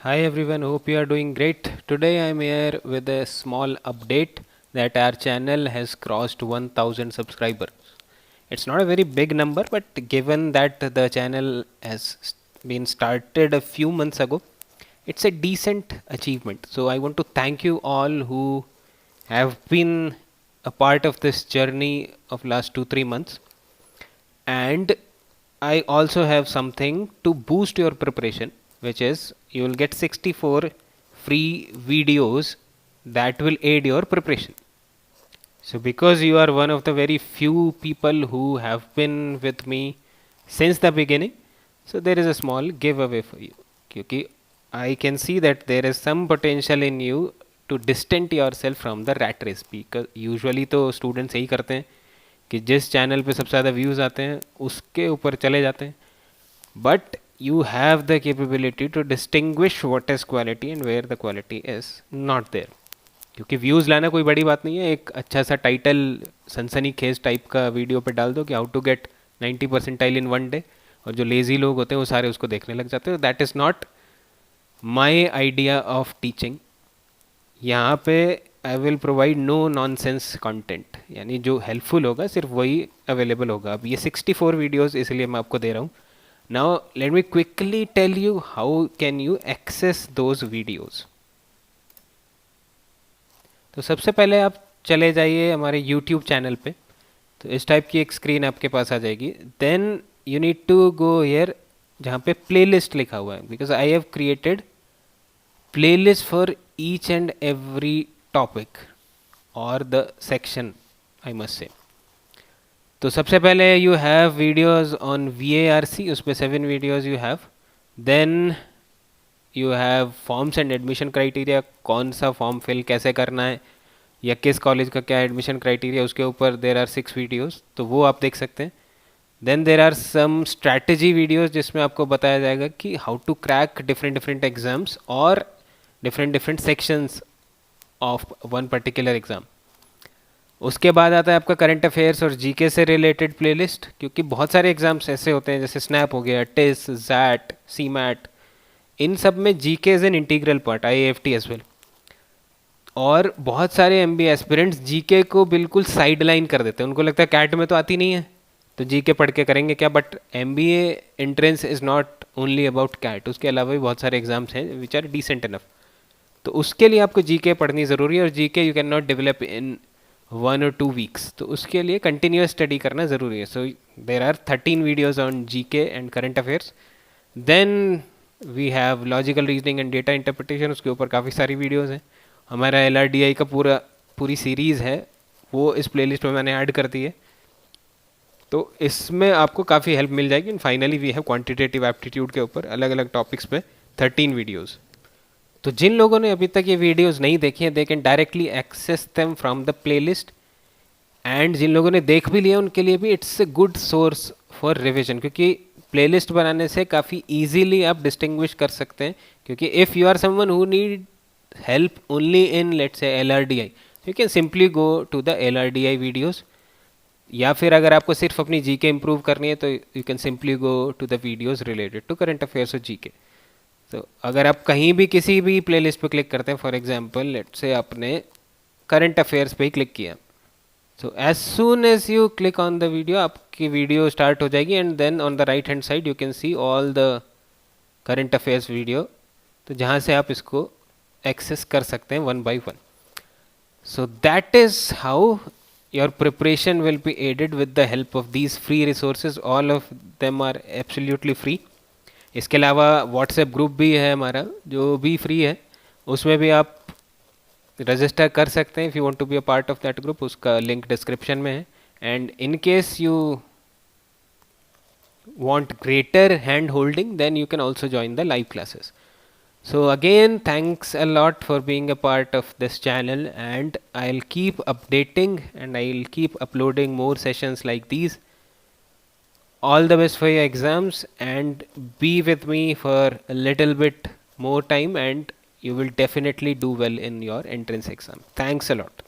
Hi everyone, hope you are doing great. Today I am here with a small update that our channel has crossed 1000 subscribers. It's not a very big number, but given that the channel has been started a few months ago, it's a decent achievement. So I want to thank you all who have been a part of this journey of last 2-3 months. And I also have something to boost your preparation, which is you will get 64 free videos that will aid your preparation. So because you are one of the very few people who have been with me since the beginning, so there is a small giveaway for you. क्योंकि I can see that there is some potential in you to distance yourself from the rat race. Because usually तो students यही करते हैं कि जिस channel पे सबसे ज़्यादा व्यूज़ आते हैं उसके ऊपर चले जाते हैं, but you have the capability to distinguish what is quality and where the quality is not there. क्योंकि व्यूज़ लाना कोई बड़ी बात नहीं है, एक अच्छा सा टाइटल सनसनी खेज टाइप का वीडियो पे डाल दो कि how to get 90 percentile in one day, और जो लेज़ी लोग होते हैं वो सारे उसको देखने लग जाते हैं. That is not my idea of teaching. यहाँ पे I will provide no nonsense content, यानी जो हेल्पफुल होगा सिर्फ वही अवेलेबल होगा. अब ये 64 वीडियोस इसलिए मैं आपको दे रहा हूँ. Now let me quickly tell you how can you access those videos. तो सबसे पहले आप चले जाइए हमारे यूट्यूब चैनल पे. तो इस टाइप की एक स्क्रीन आपके पास आ जाएगी. Then you need to go here जहाँ पे प्लेलिस्ट लिखा हुआ है, because I have created playlist for each and every topic or the section, I must say. तो सबसे पहले you have videos on VARC, उसमें 7 videos you have. Then you have forms and admission criteria, कौन सा form fill कैसे करना है या किस कॉलेज का क्या एडमिशन क्राइटेरिया, उसके ऊपर देर आर 6 वीडियोज़, तो वो आप देख सकते हैं. Then there are some strategy videos जिसमें आपको बताया जाएगा कि how to crack different different exams और different sections of one particular exam. उसके बाद आता है आपका करंट अफेयर्स और जीके से रिलेटेड प्लेलिस्ट, क्योंकि बहुत सारे एग्जाम्स ऐसे होते हैं जैसे स्नैप हो गया, टिस, जैट, सी मैट, इन सब में GK is an integral part, IAFT as well. और बहुत सारे MBA एस्पिरेंट्स जीके को बिल्कुल साइड लाइन कर देते हैं. उनको लगता है कैट में तो आती नहीं है तो जीके पढ़ के करेंगे क्या. But MBA entrance is not only about CAT, उसके अलावा भी बहुत सारे एग्जाम्स हैं विच आर डिसेंट इनफ. तो उसके लिए आपको जीके पढ़नी ज़रूरी है, और GK you can not develop in 1 or 2 weeks. तो उसके लिए कंटिन्यूस स्टडी करना ज़रूरी है. So there are 13 videos on GK and current affairs. Then we have logical reasoning and data interpretation, उसके ऊपर काफ़ी सारी वीडियोज़ हैं. हमारा LRDI का पूरी सीरीज़ है, वो इस प्लेलिस्ट में मैंने ऐड कर दी है. तो इसमें आपको काफ़ी हेल्प मिल जाएगी. And finally we have quantitative aptitude के ऊपर अलग अलग टॉपिक्स पे 13 वीडियोज़. तो जिन लोगों ने अभी तक ये वीडियोस नहीं देखी हैं, they can directly access them from the playlist. And जिन लोगों ने देख भी लिया उनके लिए भी it's a good source for revision, क्योंकि प्लेलिस्ट बनाने से काफ़ी ईजीली आप डिस्टिंग्विश कर सकते हैं. क्योंकि if you are someone who need help only in let's say LRDI, you can simply go to the LRDI videos. या फिर अगर आपको सिर्फ अपनी जीके इम्प्रूव करनी है तो you can simply go to the videos related to current affairs और जीके. तो अगर आप कहीं भी किसी भी प्लेलिस्ट पे क्लिक करते हैं, फॉर एग्जांपल लेट्स से आपने करंट अफेयर्स पे ही क्लिक किया, so as soon as you click on the video आपकी वीडियो स्टार्ट हो जाएगी. And then on the right hand side you can see all the current affairs video, तो जहाँ से आप इसको एक्सेस कर सकते हैं one by one. So that is how your preparation will be aided with the help of these free resources. All of them are absolutely free. इसके अलावा व्हाट्सएप ग्रुप भी है हमारा जो भी फ्री है, उसमें भी आप रजिस्टर कर सकते हैं if you want to be a part of that group. उसका लिंक डिस्क्रिप्शन में है. And in case you want greater hand holding then you can also join the live classes. So again, thanks a lot for being a part of this channel, and I'll keep updating and I'll keep uploading more sessions like these. All the best for your exams, and be with me for a little bit more time and you will definitely do well in your entrance exam. Thanks a lot.